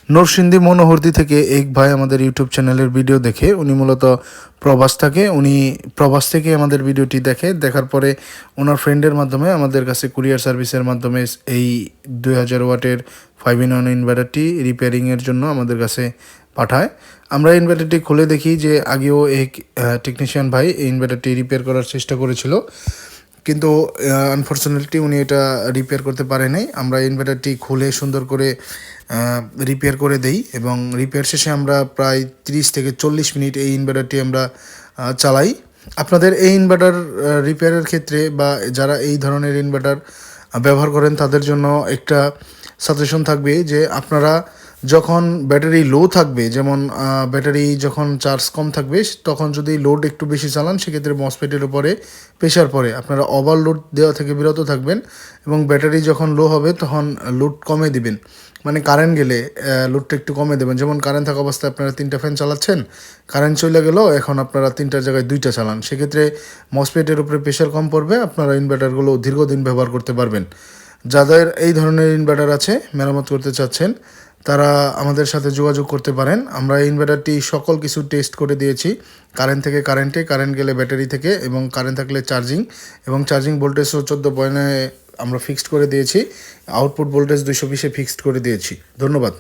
নরসিংদী মনোহরদী থেকে এক ভাই আমাদের ইউটিউব চ্যানেলের ভিডিও দেখে উনি মূলত প্রবাস থাকে, উনি প্রবাস থেকে আমাদের ভিডিওটি দেখার পরে ওনার ফ্রেন্ডের মাধ্যমে আমাদের কাছে কুরিয়ার সার্ভিসের মাধ্যমে এই 2000 ওয়াটের 5-in-1 ইনভার্টারটি রিপেয়ারিংয়ের জন্য আমাদের কাছে পাঠায়। আমরা ইনভার্টারটি খুলে দেখি যে আগেও এক টেকনিশিয়ান ভাই এই ইনভার্টারটি রিপেয়ার করার চেষ্টা করেছিল, কিন্তু আনফর্চুনেটলি উনি এটা রিপেয়ার করতে পারে নাই। আমরা ইনভার্টারটি খুলে সুন্দর করে রিপেয়ার করে দেই এবং রিপেয়ার শেষে আমরা প্রায় 30 থেকে 40 মিনিট এই ইনভার্টারটি আমরা চালাই। আপনাদের এই ইনভার্টার রিপেয়ারের ক্ষেত্রে বা যারা এই ধরনের ইনভার্টার ব্যবহার করেন তাদের জন্য একটা সাজেশন থাকবে যে আপনারা যখন ব্যাটারি লো থাকবে, যেমন ব্যাটারি যখন চার্জ কম থাকবে তখন যদি লোড একটু বেশি চালান সেক্ষেত্রে মসফেটের উপরে প্রেশার পড়ে, আপনারা ওভারলোড দেওয়া থেকে বিরত থাকবেন এবং ব্যাটারি যখন লো হবে তখন লোড কমে দিবেন, মানে কারেন্ট গেলে লোডটা একটু কমে দেবেন। যেমন কারেন্ট থাকা অবস্থায় আপনারা 3টা ফ্যান চালাচ্ছেন, কারেন্ট চলে গেল, এখন আপনারা 3টার জায়গায় 2টা চালান, সেক্ষেত্রে মসফেটের উপরে প্রেশার কম পড়বে, আপনারা ইনভার্টারগুলো দীর্ঘদিন ব্যবহার করতে পারবেন। যাদের এই ধরনের ইনভার্টার আছে, মেরামত করতে চাচ্ছেন, তারা আমাদের সাথে যোগাযোগ করতে পারেন। আমরা এই ইনভার্টারটি সকল কিছু টেস্ট করে দিয়েছি, কারেন্ট থেকে কারেন্টে, কারেন্ট গেলে ব্যাটারি থেকে, এবং কারেন্ট থাকলে চার্জিং, এবং চার্জিং ভোল্টেজও 14 পয়েন্টে আমরা ফিক্সড করে দিয়েছি, আউটপুট ভোল্টেজ 220-এ ফিক্সড করে দিয়েছি। ধন্যবাদ।